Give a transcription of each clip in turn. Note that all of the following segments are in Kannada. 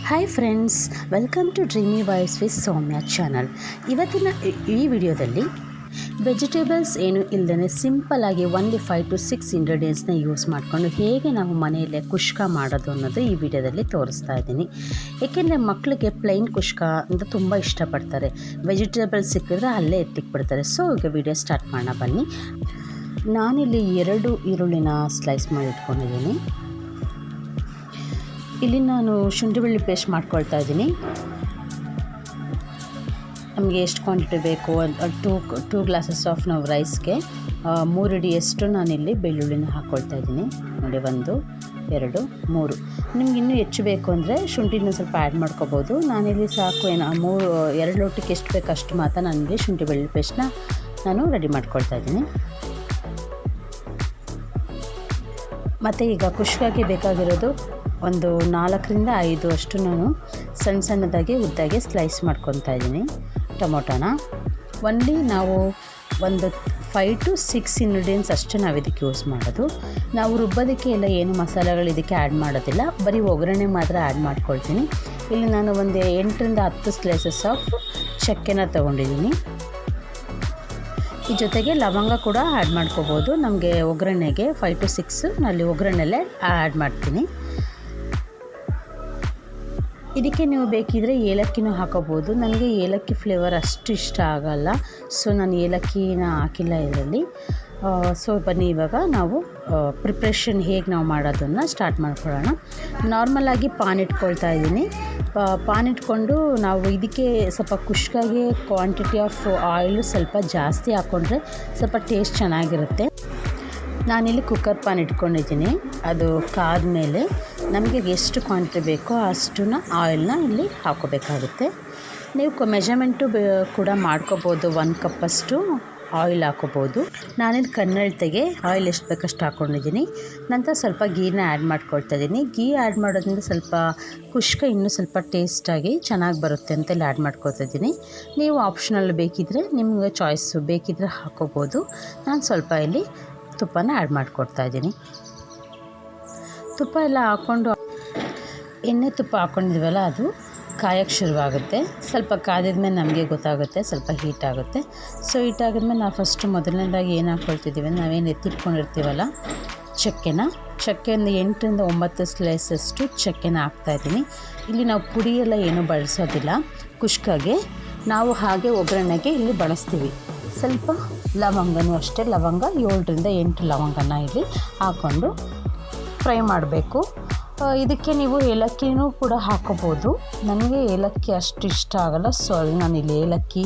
Hi friends, welcome to dreamy voice with Soumya channel. ಇವತ್ತಿನ ಈ ವಿಡಿಯೋದಲ್ಲಿ ವೆಜಿಟೇಬಲ್ಸ್ ಏನು ಇಲ್ಲದೇ ಸಿಂಪಲ್ಲಾಗಿ ಓನ್ಲಿ 5 to 6 ಇಂಗ್ರೀಡಿಯೆಂಟ್ಸ್ನ ಯೂಸ್ ಮಾಡಿಕೊಂಡು ಹೇಗೆ ನಾವು ಮನೆಯಲ್ಲೇ ಕುಷ್ಕ ಮಾಡೋದು ಅನ್ನೋದು ಈ ವಿಡಿಯೋದಲ್ಲಿ ತೋರಿಸ್ತಾ ಇದ್ದೀನಿ. ಏಕೆಂದರೆ ಮಕ್ಕಳಿಗೆ ಪ್ಲೈನ್ ಕುಷ್ಕ ಅಂತ ತುಂಬ ಇಷ್ಟಪಡ್ತಾರೆ. ವೆಜಿಟೇಬಲ್ಸ್ ಸಿಕ್ಕಿದ್ರೆ ಅಲ್ಲೇ ಎತ್ತಿಕ್ಬಿಡ್ತಾರೆ. ಸೊ ಈಗ ವಿಡಿಯೋ ಸ್ಟಾರ್ಟ್ ಮಾಡೋಣ ಬನ್ನಿ. ನಾನಿಲ್ಲಿ 2 ಈರುಳ್ಳಿನ ಸ್ಲೈಸ್ ಮಾಡಿ ಇಟ್ಕೊಂಡಿದ್ದೀನಿ. ಇಲ್ಲಿ ನಾನು ಶುಂಠಿ ಬೆಳ್ಳುಳ್ಳಿ ಪೇಸ್ಟ್ ಮಾಡ್ಕೊಳ್ತಾ ಇದ್ದೀನಿ. ನಮಗೆ ಎಷ್ಟು ಕ್ವಾಂಟಿಟಿ ಬೇಕು ಟೂ ಗ್ಲಾಸಸ್ ಆಫ್ ನಾವು ರೈಸ್ಗೆ 3 ಹಿಡಿಯಷ್ಟು ನಾನಿಲ್ಲಿ ಬೆಳ್ಳುಳ್ಳಿನ ಹಾಕ್ಕೊಳ್ತಾ ಇದ್ದೀನಿ. ನೋಡಿ 1, 2, 3. ನಿಮ್ಗೆ ಇನ್ನೂ ಹೆಚ್ಚು ಬೇಕು ಅಂದರೆ ಶುಂಠಿನ ಸ್ವಲ್ಪ ಆ್ಯಡ್ ಮಾಡ್ಕೋಬೋದು. ನಾನಿಲ್ಲಿ ಸಾಕು 2 ಲೋಟಕ್ಕೆ ಎಷ್ಟು ಬೇಕು ಅಷ್ಟು ಮಾತ್ರ ನಾನಿಲ್ಲಿ ಶುಂಠಿ ಬೆಳ್ಳುಳ್ಳಿ ಪೇಸ್ಟ್ನ ನಾನು ರೆಡಿ ಮಾಡ್ಕೊಳ್ತಾ ಇದ್ದೀನಿ. ಮತ್ತು ಈಗ ಕುಷ್ಕಾಗೆ ಬೇಕಾಗಿರೋದು ಒಂದು 4ರಿಂದ 5 ಅಷ್ಟು ನಾನು ಸಣ್ಣದಾಗಿ ಉದ್ದಾಗಿ ಸ್ಲೈಸ್ ಮಾಡ್ಕೊತಾ ಇದ್ದೀನಿ ಟೊಮೊಟೊನ. ಒನ್ಲಿ ನಾವು ಒಂದು 5 to 6 ಇಂಗ್ರೀಡಿಯೆಂಟ್ಸ್ ಅಷ್ಟೇ ನಾವು ಇದಕ್ಕೆ ಯೂಸ್ ಮಾಡೋದು. ನಾವು ರುಬ್ಬೋದಕ್ಕೆ ಎಲ್ಲ ಏನು ಮಸಾಲೆಗಳು ಇದಕ್ಕೆ ಆ್ಯಡ್ ಮಾಡೋದಿಲ್ಲ, ಬರೀ ಒಗ್ಗರಣೆ ಮಾತ್ರ ಆ್ಯಡ್ ಮಾಡ್ಕೊಳ್ತೀನಿ. ಇಲ್ಲಿ ನಾನು ಒಂದು 8ರಿಂದ 10 ಸ್ಲೈಸಸ್ ಆಫ್ ಚಕ್ಕೆನ ತೊಗೊಂಡಿದ್ದೀನಿ. ಈ ಜೊತೆಗೆ ಲವಂಗ ಕೂಡ ಆ್ಯಡ್ ಮಾಡ್ಕೋಬೋದು. ನಮಗೆ ಒಗ್ಗರಣೆಗೆ 5 to 6 ನಲ್ಲಿ ಒಗ್ಗರಣೆಲ್ಲೇ ಆ್ಯಡ್ ಮಾಡ್ತೀನಿ. ಇದಕ್ಕೆ ನೀವು ಬೇಕಿದ್ರೆ ಏಲಕ್ಕಿನೂ ಹಾಕೋಬೋದು. ನನಗೆ ಏಲಕ್ಕಿ ಫ್ಲೇವರ್ ಅಷ್ಟು ಇಷ್ಟ ಆಗಲ್ಲ, ಸೊ ನಾನು ಏಲಕ್ಕಿನ ಹಾಕಿಲ್ಲ ಇದರಲ್ಲಿ. ಸೊ ಬನ್ನಿ ಇವಾಗ ನಾವು ಪ್ರಿಪ್ರೇಷನ್ ಹೇಗೆ ನಾವು ಮಾಡೋದನ್ನು ಸ್ಟಾರ್ಟ್ ಮಾಡ್ಕೊಳ್ಳೋಣ. ನಾರ್ಮಲಾಗಿ ಪಾನ್ ಇಟ್ಕೊಳ್ತಾ ಇದ್ದೀನಿ. ಪಾನ್ ಇಟ್ಕೊಂಡು ನಾವು ಇದಕ್ಕೆ ಸ್ವಲ್ಪ ಕುಷ್ಕಾಗೆ ಕ್ವಾಂಟಿಟಿ ಆಫ್ ಆಯಿಲು ಸ್ವಲ್ಪ ಜಾಸ್ತಿ ಹಾಕ್ಕೊಂಡ್ರೆ ಸ್ವಲ್ಪ ಟೇಸ್ಟ್ ಚೆನ್ನಾಗಿರುತ್ತೆ. ನಾನಿಲ್ಲಿ ಕುಕ್ಕರ್ ಪಾನ್ ಇಟ್ಕೊಂಡಿದ್ದೀನಿ. ಅದು ಕಾದ ಮೇಲೆ ನಮಗೆ ಎಷ್ಟು ಕ್ವಾಂಟಿಟಿ ಬೇಕೋ ಅಷ್ಟನ್ನ ಆಯಿಲ್ನ ಇಲ್ಲಿ ಹಾಕೋಬೇಕಾಗುತ್ತೆ. ನೀವು ಮೆಜರ್ಮೆಂಟು ಕೂಡ ಮಾಡ್ಕೋಬೋದು. 1 ಕಪ್ಪಷ್ಟು ಆಯಿಲ್ ಹಾಕೋಬೋದು. ನಾನಿಲ್ಲಿ ಕನ್ನಡತೆಗೆ ಆಯಿಲ್ ಎಷ್ಟು ಬೇಕಷ್ಟು ಹಾಕ್ಕೊಂಡಿದ್ದೀನಿ. ನಂತರ ಸ್ವಲ್ಪ ಗೀನ ಆ್ಯಡ್ ಮಾಡ್ಕೊಳ್ತಾ ಇದ್ದೀನಿ. ಗೀ ಆ್ಯಡ್ ಮಾಡೋದ್ರಿಂದ ಸ್ವಲ್ಪ ಕುಷ್ಕ ಇನ್ನೂ ಸ್ವಲ್ಪ ಟೇಸ್ಟಾಗಿ ಚೆನ್ನಾಗಿ ಬರುತ್ತೆ ಅಂತ ಇಲ್ಲಿ ಆ್ಯಡ್ ಮಾಡ್ಕೊಳ್ತಾ ಇದ್ದೀನಿ. ನೀವು ಆಪ್ಷನಲ್ ಬೇಕಿದ್ದರೆ ನಿಮಗೆ ಚಾಯ್ಸು ಬೇಕಿದ್ದರೆ ಹಾಕೋಬೋದು. ನಾನು ಸ್ವಲ್ಪ ಇಲ್ಲಿ ತುಪ್ಪನ ಆ್ಯಡ್ ಮಾಡಿಕೊಡ್ತಾ ಇದ್ದೀನಿ. ತುಪ್ಪ ಎಲ್ಲ ಹಾಕ್ಕೊಂಡು ತುಪ್ಪ ಹಾಕ್ಕೊಂಡಿದ್ವಲ್ಲ ಅದು ಕಾಯಕ್ಕೆ ಶುರುವಾಗುತ್ತೆ. ಸ್ವಲ್ಪ ಕಾದಿದ್ಮೇಲೆ ನಮಗೆ ಗೊತ್ತಾಗುತ್ತೆ ಸ್ವಲ್ಪ ಹೀಟ್ ಆಗುತ್ತೆ. ಸೊ ಹೀಟ್ ಆಗಿದ್ಮೇಲೆ ನಾವು ಫಸ್ಟು ಮೊದಲನೇದಾಗಿ ಏನು ಹಾಕ್ಕೊಳ್ತಿದ್ದೀವಿ, ನಾವೇನು ಎತ್ತಿಟ್ಕೊಂಡಿರ್ತೀವಲ್ಲ ಚಕ್ಕೆ ಒಂದು 8ರಿಂದ 9 ಸ್ಲೈಸಷ್ಟು ಚಕ್ಕೆನ ಹಾಕ್ತಾಯಿದ್ದೀನಿ. ಇಲ್ಲಿ ನಾವು ಪುಡಿಯೆಲ್ಲ ಏನೂ ಬಳಸೋದಿಲ್ಲ. ಕುಷ್ಕಾಗೆ ನಾವು ಹಾಗೆ ಒಗ್ಗರಣೆಗೆ ಇಲ್ಲಿ ಬಳಸ್ತೀವಿ. ಸ್ವಲ್ಪ ಲವಂಗನೂ ಅಷ್ಟೇ, ಲವಂಗ 7ರಿಂದ 8 ಲವಂಗನ ಇಲ್ಲಿ ಹಾಕ್ಕೊಂಡು ಫ್ರೈ ಮಾಡಬೇಕು. ಇದಕ್ಕೆ ನೀವು ಏಲಕ್ಕಿನೂ ಕೂಡ ಹಾಕೋಬೋದು. ನನಗೆ ಏಲಕ್ಕಿ ಅಷ್ಟು ಇಷ್ಟ ಆಗಲ್ಲ, ಸೊ ನಾನಿಲ್ಲಿ ಏಲಕ್ಕಿ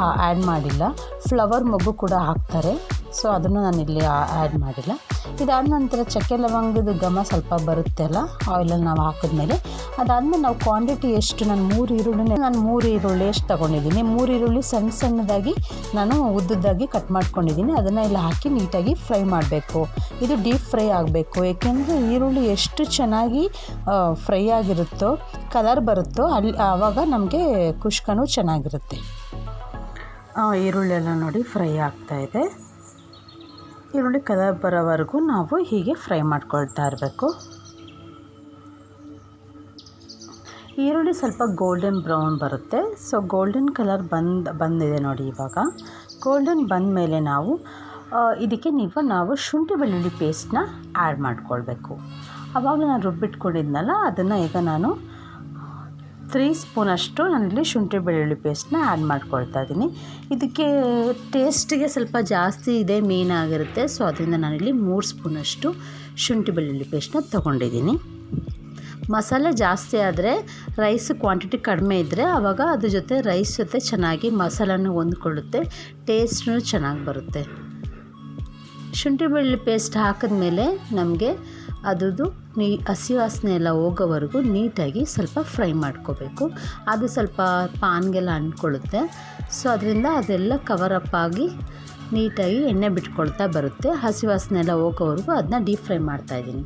ಆ್ಯಡ್ ಮಾಡಿಲ್ಲ. ಫ್ಲವರ್ ಮೊಗ್ಗು ಕೂಡ ಹಾಕ್ತಾರೆ, ಸೊ ಅದನ್ನು ನಾನಿಲ್ಲಿ ಆ್ಯಡ್ ಮಾಡಿಲ್ಲ. ಇದಾದ ನಂತರ ಚಕ್ಕೆ ಲವಂಗದ ಘಮ ಸ್ವಲ್ಪ ಬರುತ್ತೆ ಅಲ್ಲ ಆಯಿಲಲ್ಲಿ ನಾವು ಹಾಕಿದ್ಮೇಲೆ. ಅದಾದಮೇಲೆ ನಾವು ಕ್ವಾಂಟಿಟಿ ಎಷ್ಟು, ನಾನು 3 ಈರುಳ್ಳಿ ಎಷ್ಟು ತೊಗೊಂಡಿದ್ದೀನಿ. 3 ಈರುಳ್ಳಿ ಸಣ್ಣದಾಗಿ ನಾನು ಉದ್ದದ್ದಾಗಿ ಕಟ್ ಮಾಡ್ಕೊಂಡಿದ್ದೀನಿ. ಅದನ್ನು ಇಲ್ಲಿ ಹಾಕಿ ನೀಟಾಗಿ ಫ್ರೈ ಮಾಡಬೇಕು. ಇದು ಡೀಪ್ ಫ್ರೈ ಆಗಬೇಕು. ಏಕೆಂದರೆ ಈರುಳ್ಳಿ ಎಷ್ಟು ಚೆನ್ನಾಗಿ ಫ್ರೈ ಆಗಿರುತ್ತೋ, ಕಲರ್ ಬರುತ್ತೋ ಆವಾಗ ನಮಗೆ ಕುಷ್ಕನೂ ಚೆನ್ನಾಗಿರುತ್ತೆ. ಈರುಳ್ಳಿ ಎಲ್ಲ ನೋಡಿ ಫ್ರೈ ಆಗ್ತಾಯಿದೆ. ಈರುಳ್ಳಿ ಕಲರ್ ಬರೋವರೆಗೂ ನಾವು ಹೀಗೆ ಫ್ರೈ ಮಾಡ್ಕೊಳ್ತಾ ಇರಬೇಕು. ಈರುಳ್ಳಿ ಸ್ವಲ್ಪ ಗೋಲ್ಡನ್ ಬ್ರೌನ್ ಬರುತ್ತೆ. ಸೊ ಗೋಲ್ಡನ್ ಕಲರ್ ಬಂದಿದೆ ನೋಡಿ. ಇವಾಗ ಗೋಲ್ಡನ್ ಬಂದ ಮೇಲೆ ನಾವು ಇದಕ್ಕೆ ನಾವು ಶುಂಠಿ ಬೆಳ್ಳುಳ್ಳಿ ಪೇಸ್ಟ್ನ ಆ್ಯಡ್ ಮಾಡ್ಕೊಳ್ಬೇಕು. ಆವಾಗ ನಾನು ರುಬ್ಬಿಟ್ಕೊಂಡಿದ್ನಲ್ಲ ಅದನ್ನು ಈಗ ನಾನು 3 ಸ್ಪೂನಷ್ಟು ನಾನಿಲ್ಲಿ ಶುಂಠಿ ಬೆಳ್ಳುಳ್ಳಿ ಪೇಸ್ಟ್ನ ಆ್ಯಡ್ ಮಾಡ್ಕೊಳ್ತಾ ಇದ್ದೀನಿ. ಇದಕ್ಕೆ ಟೇಸ್ಟಿಗೆ ಸ್ವಲ್ಪ ಜಾಸ್ತಿ ಇದೆ ಮೇನ್ ಆಗಿರುತ್ತೆ. ಸೊ ಅದರಿಂದ ನಾನಿಲ್ಲಿ 3 ಸ್ಪೂನಷ್ಟು ಶುಂಠಿ ಬೆಳ್ಳುಳ್ಳಿ ಪೇಸ್ಟ್ನ ತೊಗೊಂಡಿದ್ದೀನಿ. ಮಸಾಲೆ ಜಾಸ್ತಿ ಆದರೆ ರೈಸ್ ಕ್ವಾಂಟಿಟಿ ಕಡಿಮೆ ಇದ್ದರೆ ಆವಾಗ ಅದ್ರ ಜೊತೆ ರೈಸ್ ಜೊತೆ ಚೆನ್ನಾಗಿ ಮಸಾಲನೂ ಹೊಂದ್ಕೊಳ್ಳುತ್ತೆ, ಟೇಸ್ಟೂ ಚೆನ್ನಾಗಿ ಬರುತ್ತೆ. ಶುಂಠಿ ಬೆಳ್ಳುಳ್ಳಿ ಪೇಸ್ಟ್ ಹಾಕಿದ್ಮೇಲೆ ನಮಗೆ ಅದು ಹಸಿ ವಾಸನೆ ಎಲ್ಲ ಹೋಗೋವರೆಗೂ ನೀಟಾಗಿ ಸ್ವಲ್ಪ ಫ್ರೈ ಮಾಡ್ಕೋಬೇಕು. ಅದು ಸ್ವಲ್ಪ ಪಾನ್ಗೆಲ್ಲ ಅಂಟ್ಕೊಳ್ಳುತ್ತೆ. ಸೊ ಅದರಿಂದ ಅದೆಲ್ಲ ಕವರಪ್ ಆಗಿ ನೀಟಾಗಿ ಎಣ್ಣೆ ಬಿಟ್ಕೊಳ್ತಾ ಬರುತ್ತೆ. ಹಸಿ ವಾಸನೆ ಎಲ್ಲ ಹೋಗೋವರೆಗೂ ಅದನ್ನ ಡೀಪ್ ಫ್ರೈ ಮಾಡ್ತಾಯಿದ್ದೀನಿ.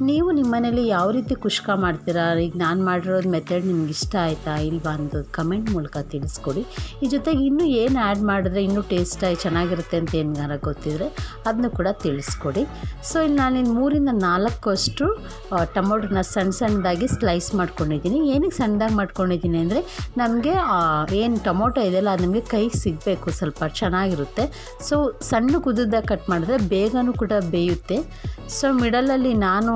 ನೀವು ನಿಮ್ಮ ಮನೇಲಿ ಯಾವ ರೀತಿ ಕುಷ್ಕ ಮಾಡ್ತೀರಾ, ಈಗ ನಾನು ಮಾಡಿರೋದು ಮೆಥಡ್ ನಿಮ್ಗೆ ಇಷ್ಟ ಆಯಿತಾ ಇಲ್ವಾ ಅನ್ನೋದು ಕಮೆಂಟ್ ಮೂಲಕ ತಿಳಿಸ್ಕೊಡಿ. ಈ ಜೊತೆಗೆ ಇನ್ನೂ ಏನು ಆ್ಯಡ್ ಮಾಡಿದ್ರೆ ಇನ್ನೂ ಟೇಸ್ಟಾಗಿ ಚೆನ್ನಾಗಿರುತ್ತೆ ಅಂತ ಏನಾರ ಗೊತ್ತಿದ್ರೆ ಅದನ್ನು ಕೂಡ ತಿಳಿಸ್ಕೊಡಿ. ಸೊ ಇಲ್ಲಿ ನಾನಿನ್ನು 3-4 ಅಷ್ಟು ಟೊಮೊಟೊನ ಸಣ್ಣದಾಗಿ ಸ್ಲೈಸ್ ಮಾಡ್ಕೊಂಡಿದ್ದೀನಿ. ಏನಕ್ಕೆ ಸಣ್ಣದಾಗಿ ಮಾಡ್ಕೊಂಡಿದ್ದೀನಿ ಅಂದರೆ ನಮಗೆ ಏನು ಟೊಮೊಟೊ ಇದೆಯಲ್ಲ ಅದು ನಮಗೆ ಕೈಗೆ ಸಿಗಬೇಕು, ಸ್ವಲ್ಪ ಚೆನ್ನಾಗಿರುತ್ತೆ. ಸೊ ಸಣ್ಣ ಉದ್ದುದಾಗಿ ಕಟ್ ಮಾಡಿದ್ರೆ ಬೇಗನೂ ಕೂಡ ಬೇಯುತ್ತೆ. ಸೊ ಮಿಡಲಲ್ಲಿ ನಾನು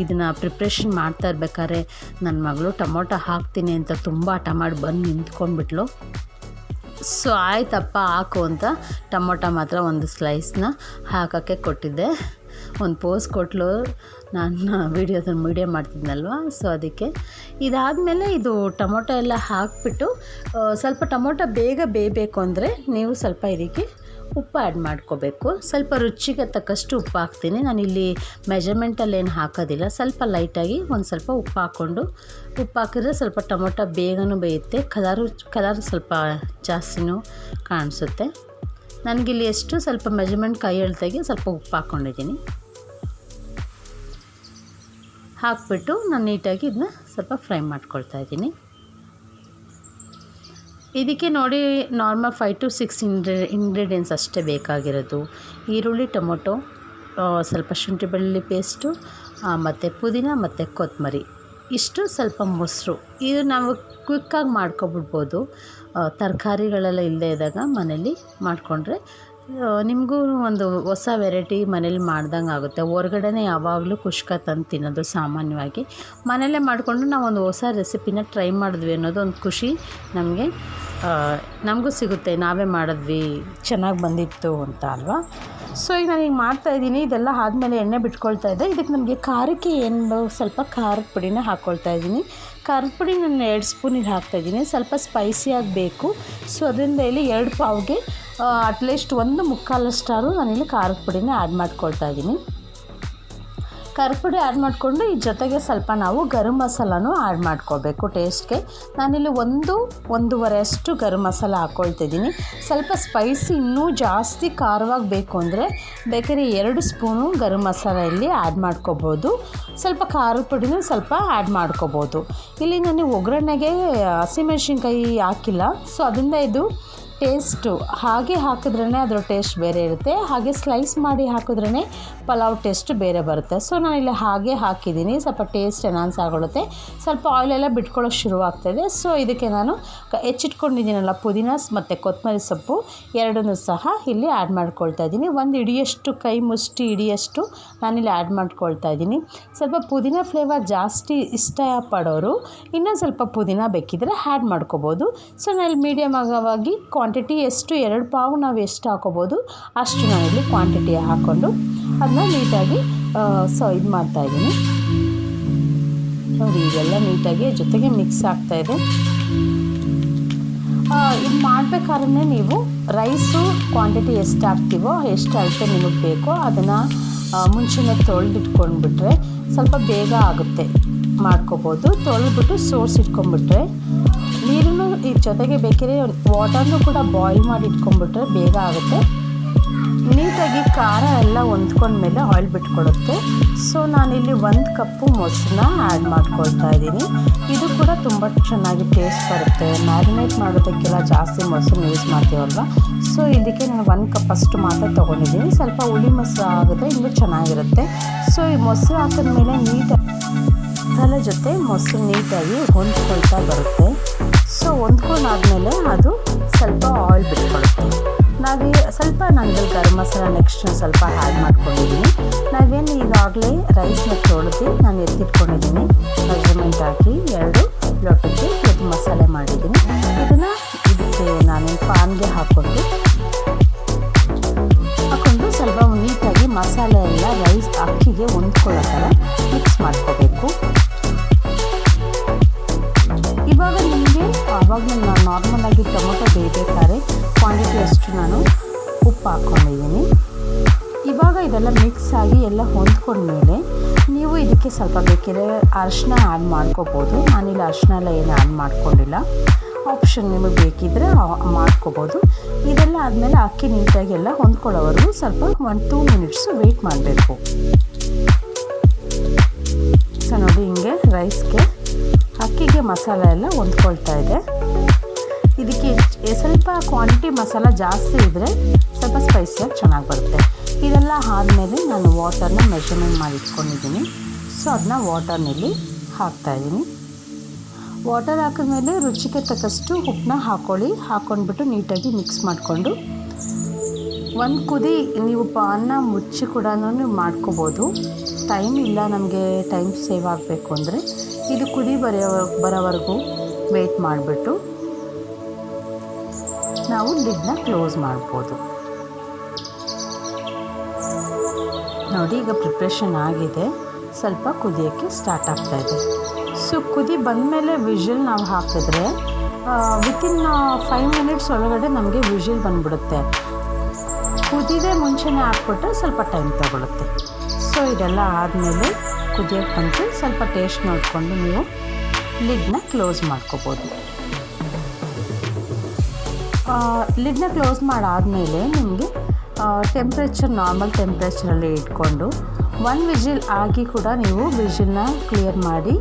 ಇದನ್ನು ಪ್ರಿಪ್ರೇಷನ್ ಮಾಡ್ತಾ ಇರ್ಬೇಕಾದ್ರೆ ನನ್ನ ಮಗಳು ಟೊಮೊಟೊ ಹಾಕ್ತೀನಿ ಅಂತ ತುಂಬ ಹಠ ಮಾಡಿ ಬಂದು ನಿಂತ್ಕೊಂಡ್ಬಿಟ್ಲು. ಸೊ ಆಯ್ತಪ್ಪ ಹಾಕು ಅಂತ ಟೊಮೊಟೊ ಮಾತ್ರ ಒಂದು ಸ್ಲೈಸ್ನ ಹಾಕೋಕ್ಕೆ ಕೊಟ್ಟಿದ್ದೆ. ಒಂದು ಪೋಸ್ ಕೊಟ್ಟಲು, ನಾನು ವೀಡಿಯೋ ಮಾಡ್ತಿದ್ನಲ್ವ, ಸೊ ಅದಕ್ಕೆ. ಇದಾದಮೇಲೆ ಇದು ಟೊಮೊಟೊ ಎಲ್ಲ ಹಾಕಿಬಿಟ್ಟು ಸ್ವಲ್ಪ ಟೊಮೊಟೊ ಬೇಗ ಬೇಯಬೇಕು ಅಂದರೆ ನೀವು ಸ್ವಲ್ಪ ಇದಕ್ಕೆ ಉಪ್ಪು ಆ್ಯಡ್ ಮಾಡ್ಕೋಬೇಕು. ಸ್ವಲ್ಪ ರುಚಿಗೆ ತಕ್ಕಷ್ಟು ಉಪ್ಪು ಹಾಕ್ತೀನಿ. ನಾನಿಲ್ಲಿ ಮೆಜರ್ಮೆಂಟಲ್ಲಿ ಏನು ಹಾಕೋದಿಲ್ಲ, ಸ್ವಲ್ಪ ಲೈಟಾಗಿ ಒಂದು ಸ್ವಲ್ಪ ಉಪ್ಪು ಹಾಕಿದ್ರೆ ಸ್ವಲ್ಪ ಟೊಮೊಟೊ ಬೇಗನೂ ಬೇಯುತ್ತೆ, ಕಲರ್ ಸ್ವಲ್ಪ ಜಾಸ್ತಿನೂ ಕಾಣಿಸುತ್ತೆ. ನನಗಿಲ್ಲಿ ಎಷ್ಟು ಸ್ವಲ್ಪ ಮೆಜರ್ಮೆಂಟ್ ಕೈ ಎಳ್ತಾಗಿ ಸ್ವಲ್ಪ ಉಪ್ಪು ಹಾಕ್ಕೊಂಡಿದ್ದೀನಿ. ಹಾಕ್ಬಿಟ್ಟು ನಾನು ನೀಟಾಗಿ ಇದನ್ನ ಸ್ವಲ್ಪ ಫ್ರೈ ಮಾಡ್ಕೊಳ್ತಾ ಇದ್ದೀನಿ. ಇದಕ್ಕೆ ನೋಡಿ ನಾರ್ಮಲ್ 5 to 6 ಇಂಗ್ರೀಡಿಯೆಂಟ್ಸ್ ಅಷ್ಟೇ ಬೇಕಾಗಿರೋದು. ಈರುಳ್ಳಿ, ಟೊಮೊಟೊ, ಸ್ವಲ್ಪ ಶುಂಠಿ ಬೆಳ್ಳುಳ್ಳಿ ಪೇಸ್ಟು, ಮತ್ತು ಪುದೀನ ಮತ್ತು ಕೊತ್ತಂಬರಿ, ಇಷ್ಟು ಸ್ವಲ್ಪ ಮೊಸರು. ಇದು ನಾವು ಕ್ವಿಕ್ಕಾಗಿ ಮಾಡ್ಕೊಬಿಡ್ಬೋದು. ತರಕಾರಿಗಳೆಲ್ಲ ಇಲ್ಲದೇ ಇದ್ದಾಗ ಮನೇಲಿ ಮಾಡಿಕೊಂಡ್ರೆ ನಿಮಗೂ ಒಂದು ಹೊಸ ವೆರೈಟಿ ಮನೇಲಿ ಮಾಡ್ದಂಗೆ ಆಗುತ್ತೆ. ಹೊರಗಡೆನೇ ಯಾವಾಗಲೂ ಕುಷ್ಕ ತಂದು ತಿನ್ನೋದು ಸಾಮಾನ್ಯವಾಗಿ. ಮನೆಯಲ್ಲೇ ಮಾಡಿಕೊಂಡು ನಾವು ಒಂದು ಹೊಸ ರೆಸಿಪಿನ ಟ್ರೈ ಮಾಡಿದ್ವಿ ಅನ್ನೋದು ಒಂದು ಖುಷಿ ನಮಗೂ ಸಿಗುತ್ತೆ. ನಾವೇ ಮಾಡಿದ್ವಿ, ಚೆನ್ನಾಗಿ ಬಂದಿತ್ತು ಅಂತ ಅಲ್ವಾ. ಸೊ ಈಗ ನಾನು ಈಗ ಮಾಡ್ತಾಯಿದ್ದೀನಿ. ಇದೆಲ್ಲ ಆದಮೇಲೆ ಎಣ್ಣೆ ಬಿಟ್ಕೊಳ್ತಾ ಇದ್ದೆ. ಇದಕ್ಕೆ ನಮಗೆ ಖಾರಕ್ಕೆ ಏನು ಸ್ವಲ್ಪ ಖಾರದ ಪುಡಿನ ಹಾಕ್ಕೊಳ್ತಾ ಇದ್ದೀನಿ. ಖಾರದ ಪುಡಿ ನಾನು 2 ಸ್ಪೂನ್ ಇಲ್ಲಿ ಹಾಕ್ತಾಯಿದ್ದೀನಿ. ಸ್ವಲ್ಪ ಸ್ಪೈಸಿಯಾಗಿ ಬೇಕು. ಸೊ ಅದರಿಂದ ಇಲ್ಲಿ 2 ಪಾವ್ಗೆ ಅಟ್ಲೀಸ್ಟ್ 1/4 ನಾನಿಲ್ಲಿ ಖಾರದ ಪುಡಿನ ಆ್ಯಡ್ ಮಾಡ್ಕೊಳ್ತಾ ಇದ್ದೀನಿ. ಖಾರದ ಪುಡಿ ಆ್ಯಡ್ ಮಾಡಿಕೊಂಡು ಈ ಜೊತೆಗೆ ಸ್ವಲ್ಪ ನಾವು ಗರಂ ಮಸಾಲನೂ ಆ್ಯಡ್ ಮಾಡ್ಕೋಬೇಕು ಟೇಸ್ಟ್ಗೆ. ನಾನಿಲ್ಲಿ 1-1.5 ಅಷ್ಟು ಗರಂ ಮಸಾಲ ಹಾಕ್ಕೊಳ್ತಿದ್ದೀನಿ. ಸ್ವಲ್ಪ ಸ್ಪೈಸಿ ಇನ್ನೂ ಜಾಸ್ತಿ ಖಾರವಾಗಿ ಬೇಕು ಅಂದರೆ ಬೇಕಾದ್ರೆ 2 ಸ್ಪೂನು ಗರಂ ಮಸಾಲ ಇಲ್ಲಿ ಆ್ಯಡ್ ಮಾಡ್ಕೋಬೋದು. ಸ್ವಲ್ಪ ಖಾರದ ಪುಡಿನೂ ಸ್ವಲ್ಪ ಆ್ಯಡ್ ಮಾಡ್ಕೋಬೋದು. ಇಲ್ಲಿ ನಾನು ಒಗ್ಗರಣೆಗೆ ಹಸಿಮೆಣ್ಸಿನ್ಕಾಯಿ ಹಾಕಿಲ್ಲ. ಸೊ ಅದರಿಂದ ಇದು ಟೇಸ್ಟು ಹಾಗೆ ಹಾಕಿದ್ರೇ ಅದರ ಟೇಸ್ಟ್ ಬೇರೆ ಇರುತ್ತೆ, ಹಾಗೆ ಸ್ಲೈಸ್ ಮಾಡಿ ಹಾಕಿದ್ರೇ ಪಲಾವ್ ಟೇಸ್ಟ್ ಬೇರೆ ಬರುತ್ತೆ. ಸೊ ನಾನಿಲ್ಲಿ ಹಾಗೆ ಹಾಕಿದ್ದೀನಿ. ಸ್ವಲ್ಪ ಟೇಸ್ಟ್ ಎನ್ಹಾನ್ಸ್ ಆಗೊಳುತ್ತೆ. ಸ್ವಲ್ಪ ಆಯಿಲೆಲ್ಲ ಬಿಟ್ಕೊಳ್ಳೋಕೆ ಶುರುವಾಗ್ತಾಯಿದೆ. ಸೊ ಇದಕ್ಕೆ ನಾನು ಹೆಚ್ಚಿಟ್ಕೊಂಡಿದ್ದೀನಲ್ಲ ಪುದೀನ ಮತ್ತು ಕೊತ್ತಂಬರಿ ಸೊಪ್ಪು 2 ಸಹ ಇಲ್ಲಿ ಆ್ಯಡ್ ಮಾಡ್ಕೊಳ್ತಾ ಇದ್ದೀನಿ. 1 ಹಿಡಿಯಷ್ಟು, ಕೈ ಮುಷ್ಟಿ ಹಿಡಿಯಷ್ಟು ನಾನಿಲ್ಲಿ ಆ್ಯಡ್ ಮಾಡ್ಕೊಳ್ತಾ ಇದ್ದೀನಿ. ಸ್ವಲ್ಪ ಪುದೀನ ಫ್ಲೇವರ್ ಜಾಸ್ತಿ ಇಷ್ಟ ಪಡೋರು ಇನ್ನೊಂದು ಸ್ವಲ್ಪ ಪುದೀನ ಬೇಕಿದ್ದರೆ ಆ್ಯಡ್ ಮಾಡ್ಕೋಬೋದು. ಸೊ ನಾನಿಲ್ಲಿ ಮೀಡಿಯಮ್ ಆಗಿ ಕ್ವಾಂಟಿಟಿ ಎಷ್ಟು 2 ಪಾವು ನಾವು ಎಷ್ಟು ಹಾಕೋಬೋದು ಅಷ್ಟು ನಾನಿಲ್ಲಿ ಕ್ವಾಂಟಿಟಿ ಹಾಕ್ಕೊಂಡು ಅದನ್ನ ನೀಟಾಗಿ ಇದು ಮಾಡ್ತಾಯಿದ್ದೀನಿ. ನೋಡಿ ಇದೆಲ್ಲ ನೀಟಾಗಿ ಜೊತೆಗೆ ಮಿಕ್ಸ್ ಆಗ್ತಾಯಿದೆ. ಇದು ಮಾಡಬೇಕಾದ್ರೆ ನೀವು ರೈಸು ಕ್ವಾಂಟಿಟಿ ಎಷ್ಟು ಹಾಕ್ತೀವೋ ಎಷ್ಟು ಅಳತೆ ನಿಮಗೆ ಬೇಕೋ ಅದನ್ನು ಮುಂಚೆನೇ ತೊಳೆದಿಟ್ಕೊಂಡ್ಬಿಟ್ರೆ ಸ್ವಲ್ಪ ಬೇಗ ಆಗುತ್ತೆ, ಮಾಡ್ಕೋಬೋದು. ತೊಳೆದ್ಬಿಟ್ಟು ಸೋಸಿಟ್ಕೊಂಡ್ಬಿಟ್ರೆ ನೀರನ್ನು ಈ ಜೊತೆಗೆ ಬೇಕಿದ್ರೆ ವಾಟರ್ನೂ ಕೂಡ ಬಾಯ್ಲ್ ಮಾಡಿ ಇಟ್ಕೊಂಡ್ಬಿಟ್ರೆ ಬೇಗ ಆಗುತ್ತೆ. ನೀಟಾಗಿ ಖಾರ ಎಲ್ಲ ಹೊಂದ್ಕೊಂಡ್ಮೇಲೆ ಆಯಿಲ್ ಬಿಟ್ಕೊಡುತ್ತೆ. ಸೊ ನಾನಿಲ್ಲಿ 1 ಕಪ್ಪು ಮೊಸರನ್ನ ಆ್ಯಡ್ ಮಾಡ್ಕೊಳ್ತಾ ಇದ್ದೀನಿ. ಇದು ಕೂಡ ತುಂಬ ಚೆನ್ನಾಗಿ ಟೇಸ್ಟ್ ಬರುತ್ತೆ. ಮ್ಯಾರಿನೇಟ್ ಮಾಡೋದಕ್ಕೆಲ್ಲ ಜಾಸ್ತಿ ಮೊಸರು ಯೂಸ್ ಮಾಡ್ತೀವಲ್ವ. ಸೊ ಇದಕ್ಕೆ ನಾನು 1 ಕಪ್ ಅಷ್ಟು ಮಾತ್ರ ತೊಗೊಂಡಿದ್ದೀನಿ. ಸ್ವಲ್ಪ ಹುಳಿ ಮೊಸರು ಆಗುತ್ತೆ, ಇನ್ನೂ ಚೆನ್ನಾಗಿರುತ್ತೆ. ಸೊ ಈ ಮೊಸರು ಹಾಕಿದ್ಮೇಲೆ ನೀಟಾಗಿ ಮಸಾಲೆ ಜೊತೆ ಮೊಸರು ನೀಟಾಗಿ ಹೊಂದ್ಕೊಳ್ತಾ ಬರುತ್ತೆ. ಸೊ ಹೊಂದ್ಕೊಂಡಾದ್ಮೇಲೆ ಅದು ಸ್ವಲ್ಪ ಆಯಿಲ್ ಬಿಟ್ಕೊಳುತ್ತೆ. ನಾನಿಲ್ಲಿ ಗರಂ ಮಸಾಲ ನೆಕ್ಸ್ಟ್ ಸ್ವಲ್ಪ ಆ್ಯಡ್ ಮಾಡ್ಕೊಂಡಿದ್ದೀನಿ. ನಾವೇನು ಈಗಾಗಲೇ ರೈಸ್ನ ತೊಳೆದು ನಾನು ಎತ್ತಿಟ್ಕೊಂಡಿದ್ದೀನಿ. ಮೆಜರ್ಮೆಂಟ್ ಹಾಕಿ 2 ಲೋಟಕ್ಕೆ ಇದು ಮಸಾಲೆ ಮಾಡಿದ್ದೀನಿ. ಇದನ್ನು ಇದಕ್ಕೆ ನಾನು ಪಾನ್ಗೆ ಹಾಕ್ಕೊಂಡು ಸ್ವಲ್ಪ ನೀಟಾಗಿ ಮಸಾಲೆ ಎಲ್ಲ ರೈಸ್ ಅಕ್ಕಿಗೆ ಹೊಂದ್ಕೊಳ್ಳೋ ಥರ ಮಿಕ್ಸ್ ಮಾಡ್ಕೋಬೇಕು. ಇವಾಗ ನಿಮಗೆ ನಾನು ನಾರ್ಮಲಾಗಿ ಟೊಮೊಟೊ ಬೇಯಬೇಕಾದ್ರೆ ಕ್ವಾಂಟಿಟಿ ಅಷ್ಟು ನಾನು ಉಪ್ಪು ಹಾಕ್ಕೊಂಡಿದ್ದೀನಿ. ಇವಾಗ ಇದೆಲ್ಲ ಮಿಕ್ಸ್ ಆಗಿ ಎಲ್ಲ ಹೊಂದ್ಕೊಂಡ್ಮೇಲೆ ನೀವು ಇದಕ್ಕೆ ಸ್ವಲ್ಪ ಬೇಕಿದ್ರೆ ಅರಿಶಿನ ಆ್ಯಡ್ ಮಾಡ್ಕೋಬೋದು. ನಾನಿಲ್ಲಿ ಅರಿಶಿನ ಎಲ್ಲ ಏನು ಆ್ಯಡ್ ಮಾಡ್ಕೊಂಡಿಲ್ಲ, ಆಪ್ಷನ್ ನಿಮಗೆ ಬೇಕಿದ್ದರೆ ಮಾಡ್ಕೋಬೋದು. ಇದೆಲ್ಲ ಆದಮೇಲೆ ಅಕ್ಕಿ ನೀಟಾಗಿ ಎಲ್ಲ ಹೊಂದ್ಕೊಳ್ಳೋವರೆಗೂ ಸ್ವಲ್ಪ 1-2 ಮಿನಿಟ್ಸು ವೆಯ್ಟ್ ಮಾಡಬೇಕು. ಸೊ ನೋಡಿ ಹಿಂಗೆ ರೈಸ್ಗೆ ಅಕ್ಕಿಗೆ ಮಸಾಲೆ ಎಲ್ಲ ಹೊಂದ್ಕೊಳ್ತಾ ಇದೆ. ಇದಕ್ಕೆ ಸ್ವಲ್ಪ ಕ್ವಾಂಟಿಟಿ ಮಸಾಲ ಜಾಸ್ತಿ ಇದ್ದರೆ ಸ್ವಲ್ಪ ಸ್ಪೈಸಿಯಾಗಿ ಚೆನ್ನಾಗಿ ಬರುತ್ತೆ. ಇದೆಲ್ಲ ಆದಮೇಲೆ ನಾನು ವಾಟರ್ನ ಮೆಷರ್ಮೆಂಟ್ ಮಾಡಿ ಇಟ್ಕೊಂಡಿದ್ದೀನಿ. ಸೊ ಅದನ್ನ ವಾಟರ್ನಲ್ಲಿ ಹಾಕ್ತಾಯಿದ್ದೀನಿ. ವಾಟರ್ ಹಾಕಿದ್ಮೇಲೆ ರುಚಿಗೆ ತಕ್ಕಷ್ಟು ಉಪ್ಪನ್ನ ಹಾಕ್ಕೊಂಡ್ಬಿಟ್ಟು ನೀಟಾಗಿ ಮಿಕ್ಸ್ ಮಾಡಿಕೊಂಡು ಒಂದು ಕುದಿ ನೀವು ಅನ್ನ ಮುಚ್ಚಿ ಕೂಡ ನೀವು ಮಾಡ್ಕೋಬೋದು. ಟೈಮ್ ಇಲ್ಲ ನಮಗೆ, ಟೈಮ್ ಸೇವ್ ಆಗಬೇಕು ಅಂದರೆ ಇದು ಕುದಿ ಬರೋವರೆಗೂ ವೆಯ್ಟ್ ಮಾಡಿಬಿಟ್ಟು ನಾವು ಲಿಡ್ನ ಕ್ಲೋಸ್ ಮಾಡ್ಬೋದು. ನೋಡಿ ಈಗ ಪ್ರಿಪ್ರೇಷನ್ ಆಗಿದೆ, ಸ್ವಲ್ಪ ಕುದಿಯೋಕ್ಕೆ ಸ್ಟಾರ್ಟ್ ಆಗ್ತಾಯಿದೆ. ಸೊ ಕುದಿ ಬಂದಮೇಲೆ ವಿಷಲ್ ನಾವು ಹಾಕಿದ್ರೆ ವಿತಿನ್ 5 ಮಿನಿಟ್ಸ್ ಒಳಗಡೆ ನಮಗೆ ವಿಷಲ್ ಬಂದ್ಬಿಡುತ್ತೆ. ಕುದಿದೆ ಮುಂಚೆನೇ ಹಾಕ್ಬಿಟ್ರೆ ಸ್ವಲ್ಪ ಟೈಮ್ ತಗೊಳುತ್ತೆ. ಸೊ ಇದೆಲ್ಲ ಆದಮೇಲೆ ಕುದಿಯೋಕ್ಕೆ ಬಂತು, ಸ್ವಲ್ಪ ಟೇಸ್ಟ್ ನೋಡಿಕೊಂಡು ನೀವು ಲಿಡ್ನ ಕ್ಲೋಸ್ ಮಾಡ್ಕೋಬೋದು. ಲಿಡ್ನ ಕ್ಲೋಸ್ ಮಾಡಾದಮೇಲೆ ನಿಮಗೆ ನಾರ್ಮಲ್ ಟೆಂಪ್ರೇಚರಲ್ಲಿ ಇಟ್ಕೊಂಡು 1 ವಿಜಿಲ್ ಆಗಿ ಕೂಡ ನೀವು ವಿಜಿಲ್ನ ಕ್ಲಿಯರ್ ಮಾಡಿ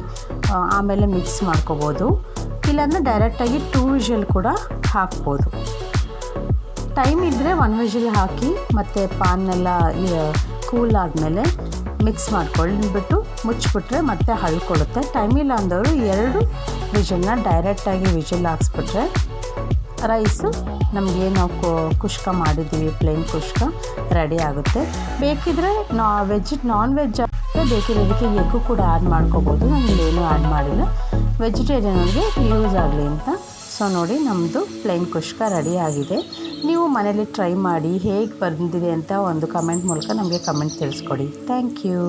ಆಮೇಲೆ ಮಿಕ್ಸ್ ಮಾಡ್ಕೋಬೋದು. ಇಲ್ಲಾಂದರೆ ಡೈರೆಕ್ಟಾಗಿ 2 ವಿಜಿಲ್ ಕೂಡ ಹಾಕ್ಬೋದು. ಟೈಮ್ ಇದ್ದರೆ 1 ವಿಜಿಲ್ ಹಾಕಿ ಮತ್ತು ಪಾನೆಲ್ಲ ಕೂಲ್ ಆದಮೇಲೆ ಮಿಕ್ಸ್ ಮಾಡ್ಕೊಂಡ್ಬಿಟ್ಟು ಮುಚ್ಚಿಬಿಟ್ರೆ ಮತ್ತೆ ಹಳ್ಕೊಳ್ಳುತ್ತೆ. ಟೈಮ್ ಇಲ್ಲ ಅಂದವರು 2 ವಿಜಿಲ್ನ ಡೈರೆಕ್ಟಾಗಿ ವಿಜಿಲ್ ಹಾಕ್ಸ್ಬಿಟ್ರೆ ರೈಸು ನಮಗೆ ನಾವು ಕುಷ್ಕ ಮಾಡಿದ್ದೀವಿ, ಪ್ಲೇನ್ ಕುಷ್ಕ ರೆಡಿ ಆಗುತ್ತೆ. ಬೇಕಿದ್ದರೆ ನಾನ್ ವೆಜ್ ಬೇಕಿದ್ರೆ ಇದಕ್ಕೆ ಎಗ್ಗು ಕೂಡ ಆ್ಯಡ್ ಮಾಡ್ಕೋಬೋದು. ನಾನು ಏನೂ ಆ್ಯಡ್ ಮಾಡಿಲ್ಲ, ವೆಜಿಟೇರಿಯನ್ಗೆ ಯೂಸ್ ಆಗಲಿ ಅಂತ. ಸೊ ನೋಡಿ ನಮ್ಮದು ಪ್ಲೇನ್ ಕುಷ್ಕ ರೆಡಿ ಆಗಿದೆ. ನೀವು ಮನೇಲಿ ಟ್ರೈ ಮಾಡಿ ಹೇಗೆ ಬಂದಿದೆ ಅಂತ ಒಂದು ಕಮೆಂಟ್ ಮೂಲಕ ನಮಗೆ ಕಮೆಂಟ್ ತಿಳಿಸ್ಕೊಡಿ. Thank you.